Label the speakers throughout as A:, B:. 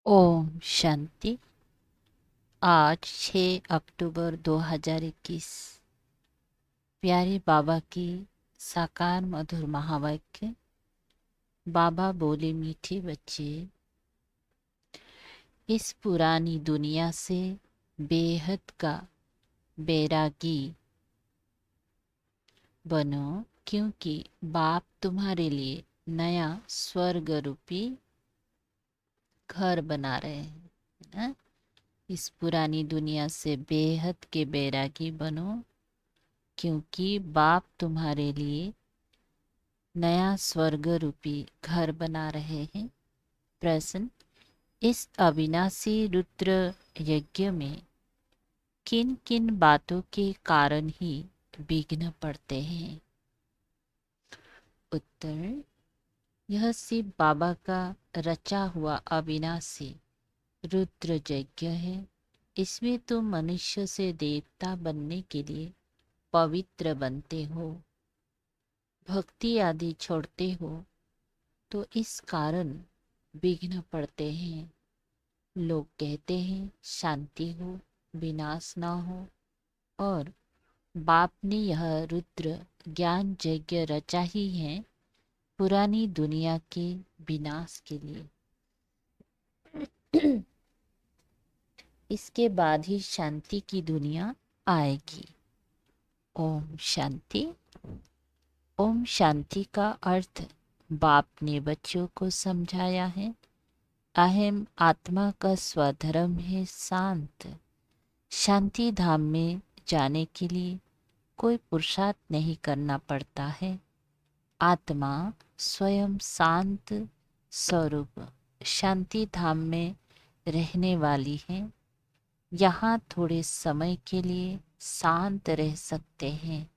A: ओम शांति। आज 6 अक्टूबर 2021। प्यारे बाबा की साकार मधुर महावाक्य। बाबा बोले, मीठे बच्चे, इस पुरानी दुनिया से बेहद का बैरागी बनो, क्योंकि बाप तुम्हारे लिए नया स्वर्ग रूपी घर बना रहे हैं ना? इस पुरानी दुनिया से बेहद के बैरागी बनो, क्योंकि बाप तुम्हारे लिए नया स्वर्ग रूपी घर बना रहे हैं। प्रश्न: इस अविनाशी रुद्र यज्ञ में किन किन बातों के कारण ही विघ्न पड़ते हैं? उत्तर: यह शिव बाबा का रचा हुआ अविनाशी रुद्र यज्ञ है। इसमें तुम मनुष्य से देवता बनने के लिए पवित्र बनते हो, भक्ति आदि छोड़ते हो, तो इस कारण विघ्न पड़ते हैं। लोग कहते हैं शांति हो, विनाश ना हो, और बाप ने यह रुद्र ज्ञान यज्ञ रचा ही है पुरानी दुनिया के विनाश के लिए। इसके बाद ही शांति की दुनिया आएगी। ओम शांति। ओम शांति का अर्थ बाप ने बच्चों को समझाया है। अहम आत्मा का स्वधर्म है शांत। शांति धाम में जाने के लिए कोई पुरुषार्थ नहीं करना पड़ता है। आत्मा स्वयं शांत स्वरूप शांति धाम में रहने वाली है। यहाँ थोड़े समय के लिए शांत रह सकते हैं।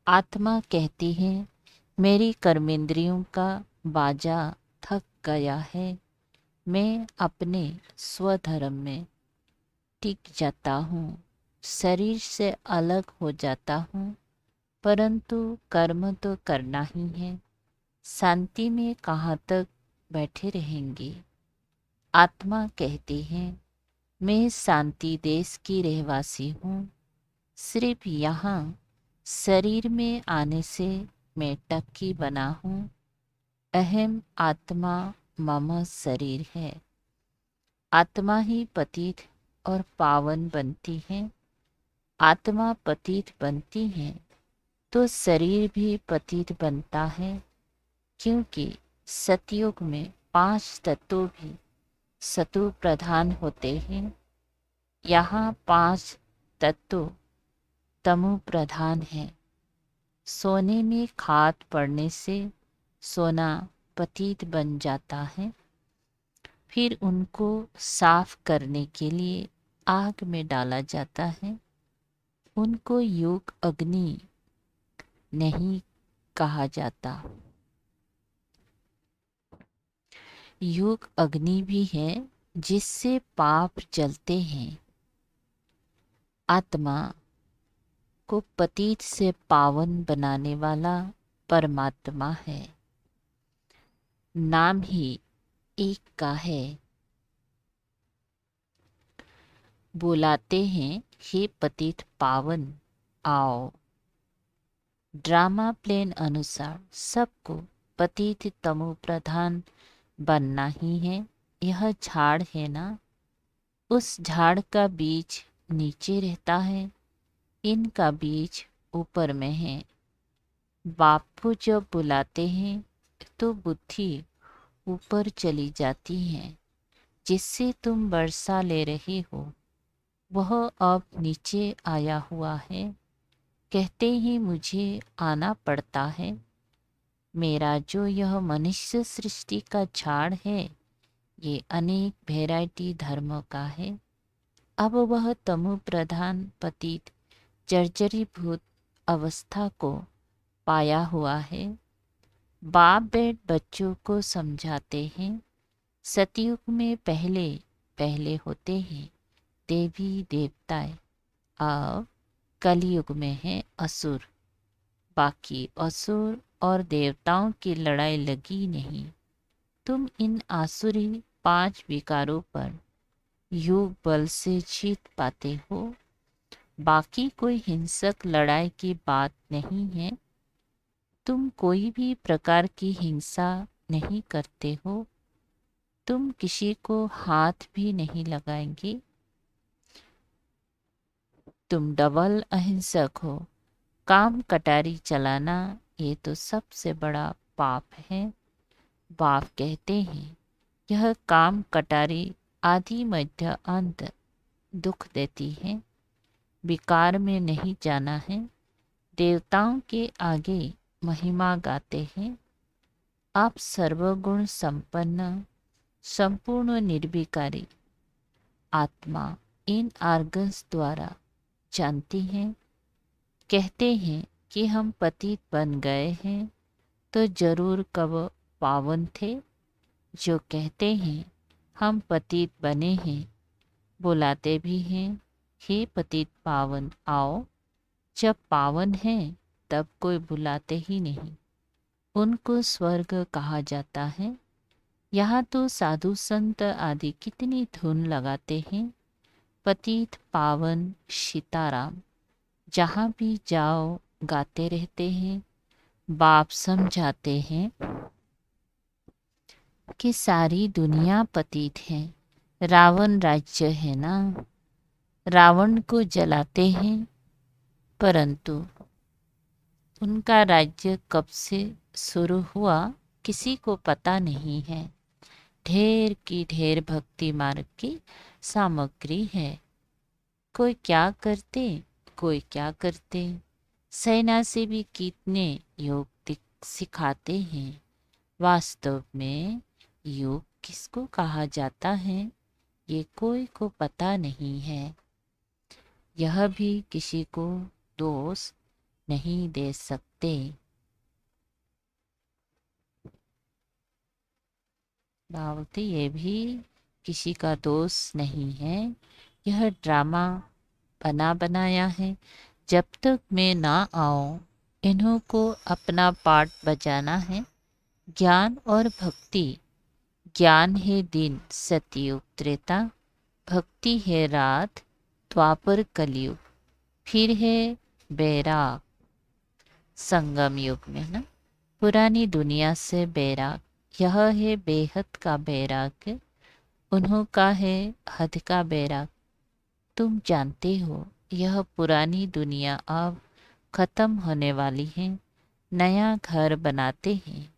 A: आत्मा कहती है, मेरी कर्मेंद्रियों का बाजा थक गया है, मैं अपने स्वधर्म में टिक जाता हूँ, शरीर से अलग हो जाता हूँ, परंतु कर्म तो करना ही है। शांति में कहाँ तक बैठे रहेंगे? आत्मा कहती है, मैं शांति देश की रहवासी हूँ। सिर्फ यहाँ शरीर में आने से मैं टक्की बना हूँ। अहम आत्मा मम शरीर है। आत्मा ही पतित और पावन बनती है। आत्मा पतित बनती है तो शरीर भी पतित बनता है, क्योंकि सतयुग में 5 तत्व भी सतु प्रधान होते हैं। यहाँ 5 तत्व तमु प्रधान है। सोने में खाद पड़ने से सोना पतित बन जाता है। फिर उनको साफ करने के लिए आग में डाला जाता है। उनको योग अग्नि नहीं कहा जाता। योग अग्नि भी है जिससे पाप जलते हैं। आत्मा को पतित से पावन बनाने वाला परमात्मा है। नाम ही एक का है। बुलाते हैं, हे पतित पावन आओ। ड्रामा प्लेन अनुसार सबको पतित तमो प्रधान बनना ही है। यह झाड़ है ना, उस झाड़ का बीज नीचे रहता है, इनका बीज ऊपर में है। बापू जब बुलाते हैं तो बुद्धि ऊपर चली जाती है। जिससे तुम वर्षा ले रहे हो वह अब नीचे आया हुआ है। कहते ही मुझे आना पड़ता है। मेरा जो यह मनुष्य सृष्टि का झाड़ है, ये अनेक वैरायटी धर्मों का है। अब वह तमु प्रधान पतित जर्जरीभूत अवस्था को पाया हुआ है। बाप बेट बच्चों को समझाते हैं, सतयुग में पहले पहले होते हैं देवी देवताएं, अब कलयुग में है असुर। बाकी असुर और देवताओं की लड़ाई लगी नहीं। तुम इन आसुरी 5 विकारों पर योग बल से जीत पाते हो। बाकी कोई हिंसक लड़ाई की बात नहीं है। तुम कोई भी प्रकार की हिंसा नहीं करते हो। तुम किसी को हाथ भी नहीं लगाएंगे। तुम डबल अहिंसक हो। काम कटारी चलाना ये तो सबसे बड़ा पाप है। बाप कहते हैं यह काम कटारी आदि मध्य अंत दुख देती है। विकार में नहीं जाना है। देवताओं के आगे महिमा गाते हैं। आप सर्वगुण संपन्न संपूर्ण निर्विकारी आत्मा इन आर्गन्स द्वारा जानती हैं। कहते हैं कि हम पतित बन गए हैं तो जरूर कब पावन थे। जो कहते हैं हम पतित बने हैं बुलाते भी हैं हे पतित पावन आओ। जब पावन हैं तब कोई बुलाते ही नहीं। उनको स्वर्ग कहा जाता है। यहाँ तो साधु संत आदि कितनी धुन लगाते हैं। पतित पावन सीताराम जहाँ भी जाओ गाते रहते हैं। बाप समझाते हैं कि सारी दुनिया पतित है। रावण राज्य है ना। रावण को जलाते हैं परंतु उनका राज्य कब से शुरू हुआ किसी को पता नहीं है। ढेर की ढेर भक्ति मार्ग की सामग्री है। कोई क्या करते कोई क्या करते। सेना से भी कितने योग सिखाते हैं। वास्तव में योग किसको कहा जाता है ये कोई को पता नहीं है। यह भी किसी को दोष नहीं दे सकते। बोलते ये भी किसी का दोष नहीं है। यह ड्रामा बना बनाया है। जब तक मैं ना आऊं इन्हों को अपना पाठ बजाना है। ज्ञान और भक्ति। ज्ञान है दिन सतयुग त्रेता। भक्ति है रात द्वापर कलयुग। फिर है बैराग संगम युग में ना। पुरानी दुनिया से बैराग यह है बेहद का बैराग। उन्हों का है हद का बैराग। तुम जानते हो यह पुरानी दुनिया अब खत्म होने वाली है। नया घर बनाते हैं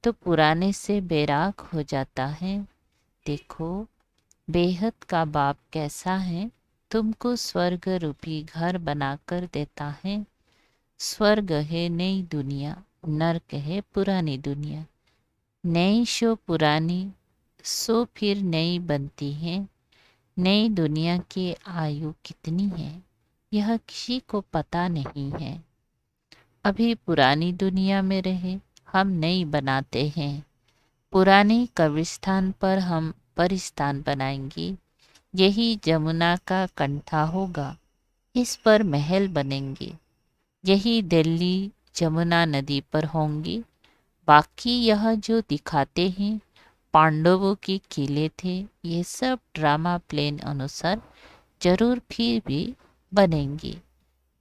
A: तो पुराने से बैराग हो जाता है। देखो बेहद का बाप कैसा है। तुमको स्वर्ग रूपी घर बनाकर देता है। स्वर्ग है नई दुनिया नर्क है पुरानी दुनिया। नई सो पुरानी सो फिर नई बनती है। नई दुनिया की आयु कितनी है यह किसी को पता नहीं है। अभी पुरानी दुनिया में रहे हम नई बनाते हैं। पुरानी कब्रिस्तान पर हम परिस्थान बनाएंगे। यही जमुना का कंठा होगा। इस पर महल बनेंगे। यही दिल्ली जमुना नदी पर होंगी। बाकी यह जो दिखाते हैं पांडवों के किले थे ये सब ड्रामा प्लेन अनुसार जरूर फिर भी बनेंगे।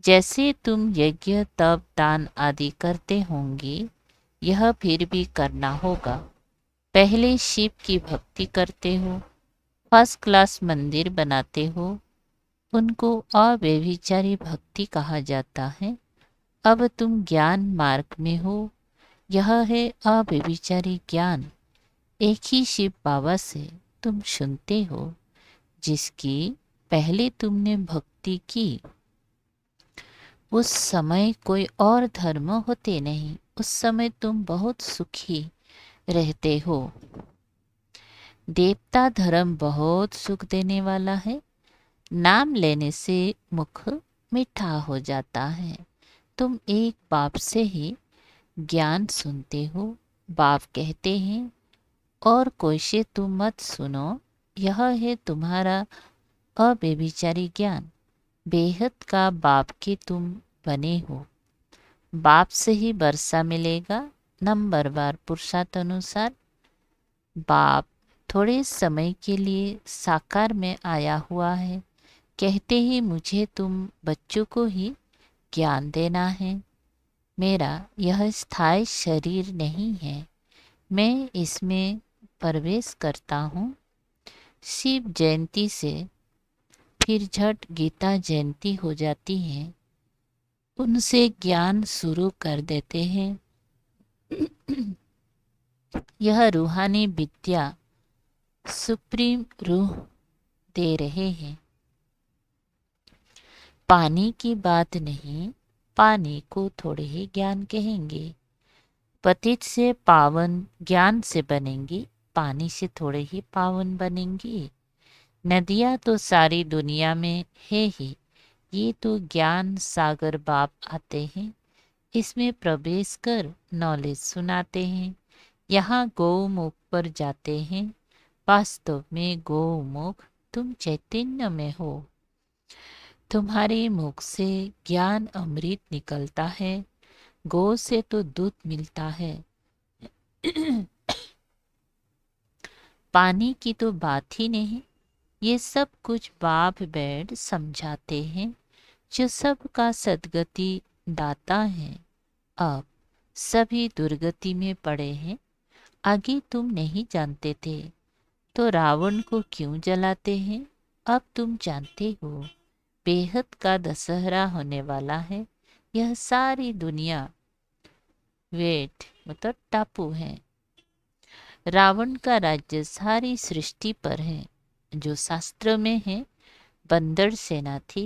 A: जैसे तुम यज्ञ तप दान आदि करते होंगे यह फिर भी करना होगा। पहले शिव की भक्ति करते हो फर्स्ट क्लास मंदिर बनाते हो उनको अव्यभिचारी भक्ति कहा जाता है। अब तुम ज्ञान मार्ग में हो। यह है अव्यभिचारी ज्ञान। एक ही शिव बाबा से तुम सुनते हो जिसकी पहले तुमने भक्ति की। उस समय कोई और धर्म होते नहीं। उस समय तुम बहुत सुखी रहते हो। देवता धर्म बहुत सुख देने वाला है। नाम लेने से मुख मीठा हो जाता है। तुम एक बाप से ही ज्ञान सुनते हो। बाप कहते हैं और कोई से तुम मत सुनो। यह है तुम्हारा अव्यभिचारी ज्ञान। बेहद का बाप के तुम बने हो। बाप से ही वर्षा मिलेगा नंबरवार पुरुषार्थ अनुसार। बाप थोड़े समय के लिए साकार में आया हुआ है। कहते ही मुझे तुम बच्चों को ही ज्ञान देना है। मेरा यह स्थायी शरीर नहीं है, मैं इसमें प्रवेश करता हूँ। शिव जयंती से फिर झट गीता जयंती हो जाती है, उनसे ज्ञान शुरू कर देते हैं। यह रूहानी विद्या सुप्रीम रूह दे रहे हैं। पानी की बात नहीं, पानी को थोड़े ही ज्ञान कहेंगे। पतित से पावन ज्ञान से बनेंगी, पानी से थोड़े ही पावन बनेंगी। नदियाँ तो सारी दुनिया में है ही, ये तो ज्ञान सागर बाप आते हैं, इसमें प्रवेश कर नॉलेज सुनाते हैं। यहाँ गौमुख पर जाते हैं, वास्तव में गौमुख तुम चैतन्य में हो। तुम्हारे मुख से ज्ञान अमृत निकलता है, गौ से तो दूध मिलता है। पानी की तो बात ही नहीं, ये सब कुछ बाप बैठ समझाते हैं, जो सबका सद्गति दाता है। अब सभी दुर्गति में पड़े हैं, आगे तुम नहीं जानते थे तो रावण को क्यों जलाते हैं, अब तुम जानते हो। बेहद का दशहरा होने वाला है, यह सारी दुनिया वेट मतलब टापू है। रावण का राज्य सारी सृष्टि पर है। जो शास्त्र में है, बंदर सेना थी,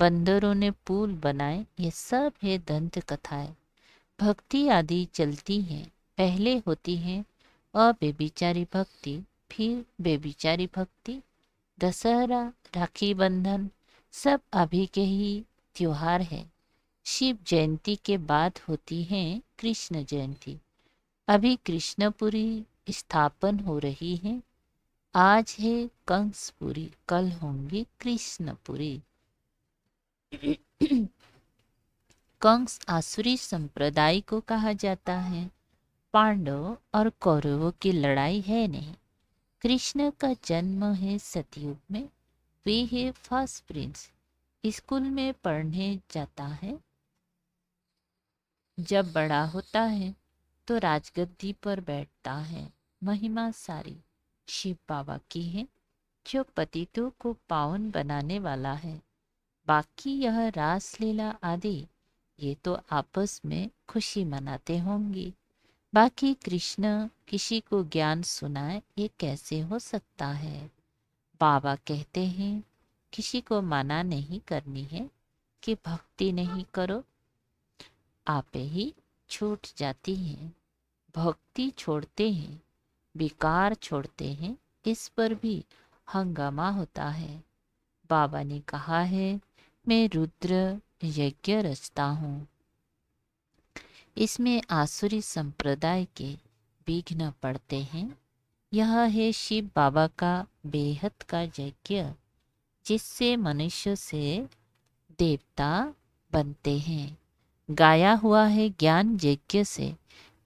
A: बंदरों ने पुल बनाए, ये सब है दंत कथाएं। भक्ति आदि चलती हैं, पहले होती है अबेबिचारी भक्ति, फिर बेबिचारी भक्ति। दशहरा, राखी बंधन सब अभी के ही त्योहार है। शिव जयंती के बाद होती है कृष्ण जयंती। अभी कृष्णपुरी स्थापन हो रही है। आज है कंसपुरी, कल होंगी कृष्णपुरी। कंस आसुरी संप्रदाय को कहा जाता है। पांडव और कौरवों की लड़ाई है नहीं। कृष्ण का जन्म है सतयुग में, वे है फर्स्ट प्रिंस। स्कूल में पढ़ने जाता है, जब बड़ा होता है तो राजगद्दी पर बैठता है। महिमा सारी शिव बाबा की है, जो पतितों को पावन बनाने वाला है। बाकी यह रासलीला आदि ये तो आपस में खुशी मनाते होंगी। बाकी कृष्ण किसी को ज्ञान सुनाए, ये कैसे हो सकता है। बाबा कहते हैं किसी को मना नहीं करनी है कि भक्ति नहीं करो, आपे ही छूट जाती है। भक्ति छोड़ते हैं, विकार छोड़ते हैं, इस पर भी हंगामा होता है। बाबा ने कहा है मैं रुद्र यज्ञ रचता हूँ। इसमें आसुरी संप्रदाय के विघ्न पड़ते हैं। यह है शिव बाबा का बेहद का यज्ञ, जिससे मनुष्य से देवता बनते हैं। गाया हुआ है ज्ञान यज्ञ से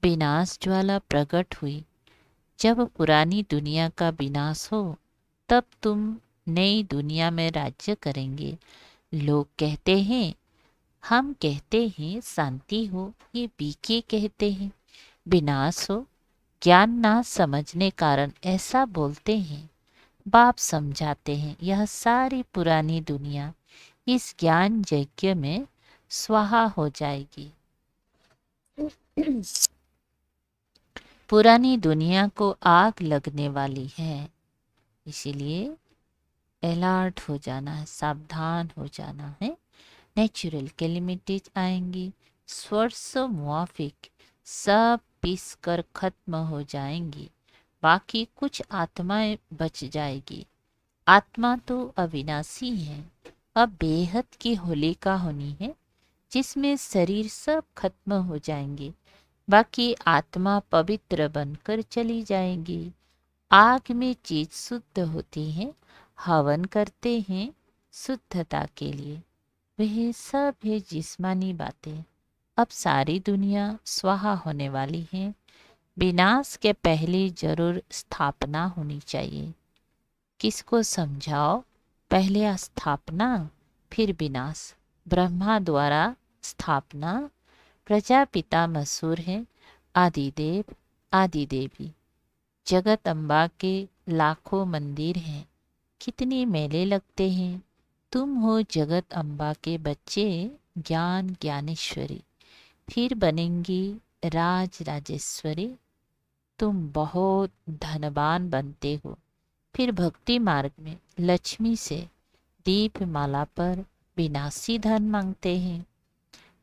A: विनाश ज्वाला प्रकट हुई। जब पुरानी दुनिया का विनाश हो, तब तुम नई दुनिया में राज्य करेंगे। लोग कहते हैं, हम कहते हैं शांति हो, ये बीके कहते हैं विनाश हो। ज्ञान ना समझने कारण ऐसा बोलते हैं। बाप समझाते हैं यह सारी पुरानी दुनिया इस ज्ञान यज्ञ में स्वाहा हो जाएगी। पुरानी दुनिया को आग लगने वाली है, इसीलिए अलर्ट हो जाना है, सावधान हो जाना है। नेचुरल कैलेमिटीज आएंगी, स्वर्स मुआफिक सब पीस कर खत्म हो जाएंगी। बाकी कुछ आत्माएं बच जाएगी। आत्मा तो अविनाशी है। अब बेहद की होलिका होनी है, जिसमें शरीर सब खत्म हो जाएंगे, बाकी आत्मा पवित्र बनकर चली जाएगी। आग में चीज शुद्ध होती है, हवन करते हैं शुद्धता के लिए। वह सब है जिस्मानी बातें। अब सारी दुनिया स्वाहा होने वाली है। विनाश के पहले जरूर स्थापना होनी चाहिए। किसको समझाओ? पहले स्थापना फिर विनाश। ब्रह्मा द्वारा स्थापना, प्रजापिता मशहूर है, आदिदेव आदिदेवी। जगत अम्बा के लाखों मंदिर हैं, कितने मेले लगते हैं। तुम हो जगत अम्बा के बच्चे, ज्ञान ज्ञानेश्वरी। फिर बनेंगी राज राजेश्वरी। तुम बहुत धनवान बनते हो। फिर भक्ति मार्ग में लक्ष्मी से दीप माला पर विनाशी धन मांगते हैं।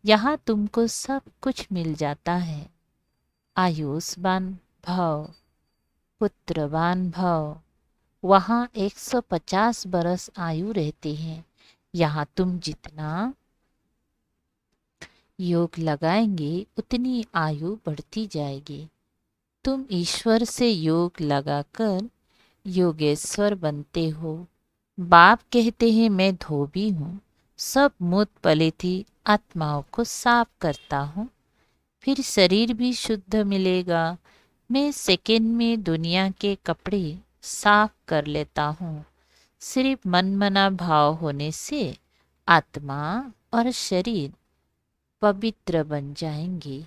A: यहाँ तुमको सब कुछ मिल जाता है। आयुष्मान भव, पुत्रवान भव। वहाँ 150 बरस आयु रहती है। यहाँ तुम जितना योग लगाएंगे उतनी आयु बढ़ती जाएगी। तुम ईश्वर से योग लगाकर योगेश्वर बनते हो। बाप कहते हैं मैं धोबी हूँ, सब मूत पलिथी आत्माओं को साफ करता हूँ। फिर शरीर भी शुद्ध मिलेगा। मैं सेकंड में दुनिया के कपड़े साफ कर लेता हूँ। सिर्फ मनमना भाव होने से आत्मा और शरीर पवित्र बन जाएंगे।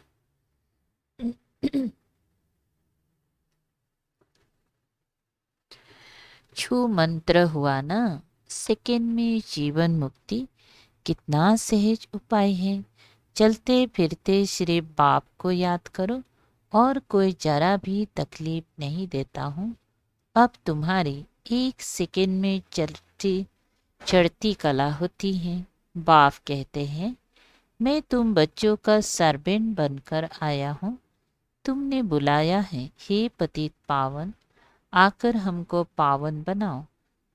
A: छू मंत्र हुआ ना, सेकंड में जीवन मुक्ति। कितना सहज उपाय है। चलते फिरते श्री बाप को याद करो, और कोई जरा भी तकलीफ नहीं देता हूँ। अब तुम्हारी एक सेकंड में चढ़ती कला होती है। बाप कहते हैं मैं तुम बच्चों का सर्वेंट बनकर आया हूँ। तुमने बुलाया है, हे पतित पावन, आकर हमको पावन बनाओ।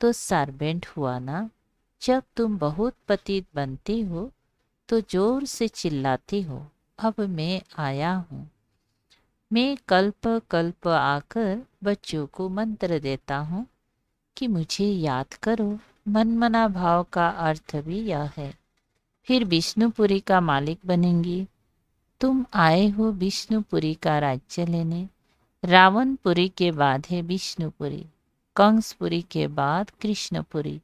A: तो सर्वेंट हुआ ना। जब तुम बहुत पतित बनते हो तो जोर से चिल्लाते हो, अब मैं आया हूँ। मैं कल्प कल्प आकर बच्चों को मंत्र देता हूँ कि मुझे याद करो। मनमना भाव का अर्थ भी यह है। फिर विष्णुपुरी का मालिक बनेंगी। तुम आए हो विष्णुपुरी का राज्य लेने। रावणपुरी के बाद है विष्णुपुरी, कंसपुरी के बाद कृष्णपुरी।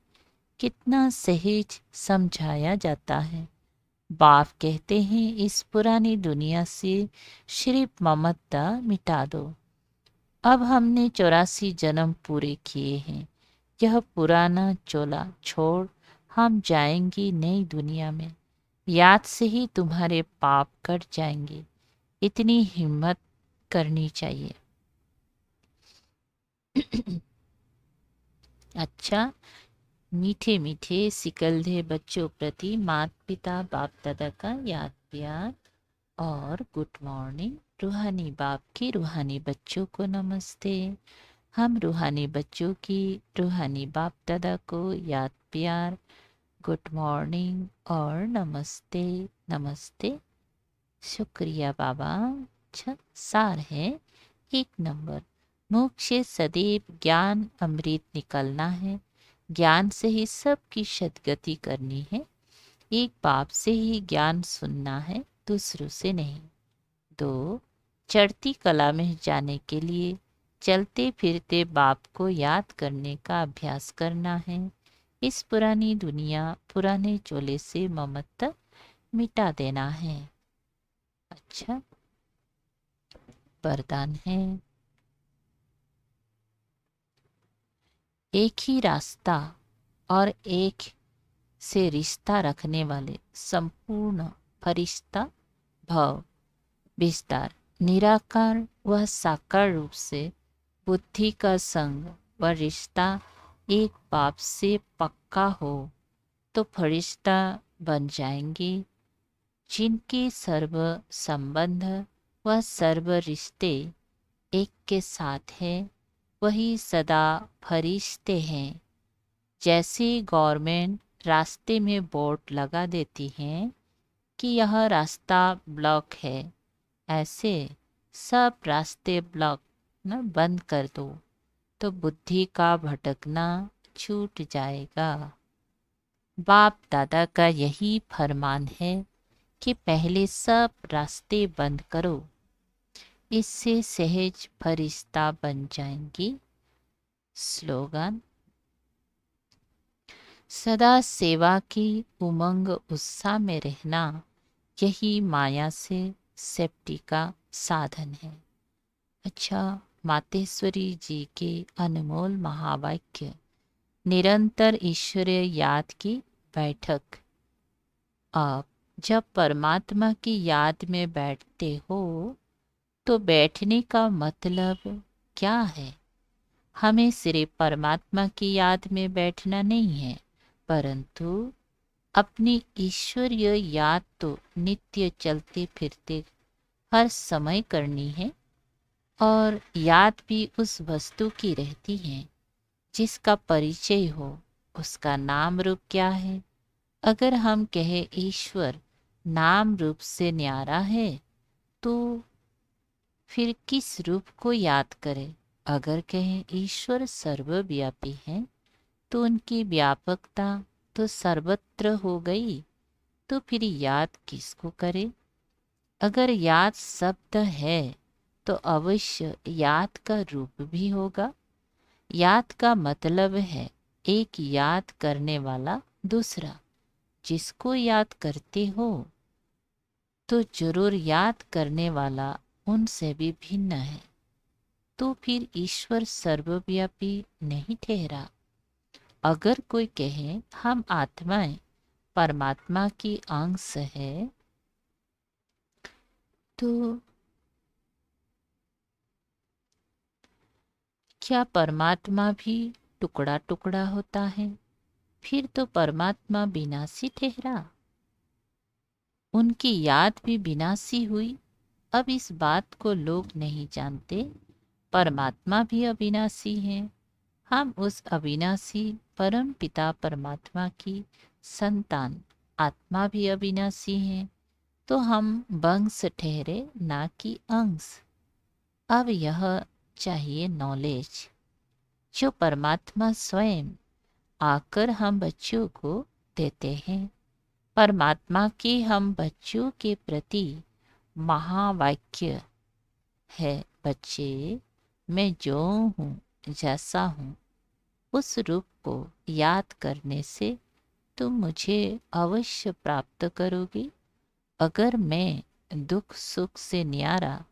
A: कितना सहज समझाया जाता है। बाप कहते हैं इस पुरानी दुनिया से सिर्फ ममता मिटा दो। अब हमने 84 जन्म पूरे किए हैं। यह पुराना चोला छोड़ हम जाएंगे नई दुनिया में। याद से ही तुम्हारे पाप कट जाएंगे। इतनी हिम्मत करनी चाहिए। अच्छा, मीठे मीठे सिकलधे बच्चों प्रति माता पिता बाप दादा का याद प्यार और गुड मॉर्निंग। रूहानी बाप की रूहानी बच्चों को नमस्ते। हम रूहानी बच्चों की रूहानी बाप दादा को याद प्यार, गुड मॉर्निंग और नमस्ते। नमस्ते, शुक्रिया बाबा। अच्छा, सार है 1 नंबर। मुख से सदैव ज्ञान अमृत निकलना है। ज्ञान से ही सबकी सदगति करनी है। एक बाप से ही ज्ञान सुनना है, दूसरों से नहीं। 2, चढ़ती कला में जाने के लिए चलते फिरते बाप को याद करने का अभ्यास करना है। इस पुरानी दुनिया पुराने चोले से ममता मिटा देना है। अच्छा, वरदान है एक ही रास्ता और एक से रिश्ता रखने वाले संपूर्ण फरिश्ता भव विस्तार निराकार व साकार रूप से बुद्धि का संग व रिश्ता एक बाप से पक्का हो तो फरिश्ता बन जाएंगे। जिनके सर्व संबंध व सर्व रिश्ते एक के साथ है वही सदा फरिश्ते हैं। जैसे गवर्नमेंट रास्ते में बोर्ड लगा देती हैं कि यह रास्ता ब्लॉक है, ऐसे सब रास्ते ब्लॉक न बंद कर दो तो बुद्धि का भटकना छूट जाएगा। बाप दादा का यही फरमान है कि पहले सब रास्ते बंद करो। इससे सहज फरिश्ता बन जाएंगी। स्लोगन: सदा सेवा की उमंग उत्साह में रहना, यही माया से सेफ्टी का साधन है। अच्छा, मातेश्वरी जी के अनमोल महावाक्य। निरंतर ईश्वरीय याद की बैठक। आप जब परमात्मा की याद में बैठते हो तो बैठने का मतलब क्या है? हमें सिर्फ परमात्मा की याद में बैठना नहीं है, परंतु अपनी ईश्वरीय याद तो नित्य चलते फिरते हर समय करनी है। और याद भी उस वस्तु की रहती है जिसका परिचय हो। उसका नाम रूप क्या है? अगर हम कहें ईश्वर नाम रूप से न्यारा है, तो फिर किस रूप को याद करें? अगर कहें ईश्वर सर्वव्यापी है, तो उनकी व्यापकता तो सर्वत्र हो गई, तो फिर याद किसको करें? अगर याद शब्द है तो अवश्य याद का रूप भी होगा। याद का मतलब है एक याद करने वाला दूसरा। जिसको याद करते हो तो जरूर याद करने वाला उनसे भी भिन्न है। तो फिर ईश्वर सर्वव्यापी नहीं ठहरा। अगर कोई कहे हम आत्माएं परमात्मा की अंश है, तो क्या परमात्मा भी टुकड़ा टुकड़ा होता है? फिर तो परमात्मा विनाशी ठहरा, उनकी याद भी विनाशी हुई। अब इस बात को लोग नहीं जानते। परमात्मा भी अविनाशी है। हम उस अविनाशी परम पिता परमात्मा की संतान, आत्मा भी अविनाशी है। तो हम वंश ठहरे, ना कि अंश। अब यह चाहिए नॉलेज, जो परमात्मा स्वयं आकर हम बच्चों को देते हैं। परमात्मा के हम बच्चों के प्रति महावाक्य है, बच्चे मैं जो हूँ जैसा हूँ, उस रूप को याद करने से तुम मुझे अवश्य प्राप्त करोगे। अगर मैं दुख सुख से न्यारा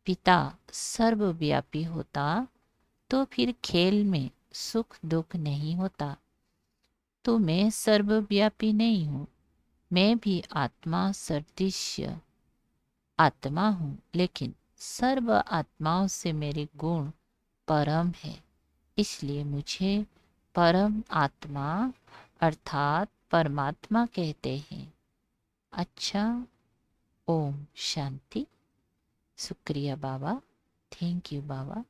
A: पिता सर्वव्यापी होता, तो फिर खेल में सुख दुख नहीं होता। तो मैं सर्वव्यापी नहीं हूँ, मैं भी आत्मा सदृश्य आत्मा हूँ, लेकिन सर्व आत्माओं से मेरे गुण परम है। इसलिए मुझे परम आत्मा अर्थात परमात्मा कहते हैं। अच्छा, ओम शांति। शुक्रिया बाबा, थैंक यू बाबा।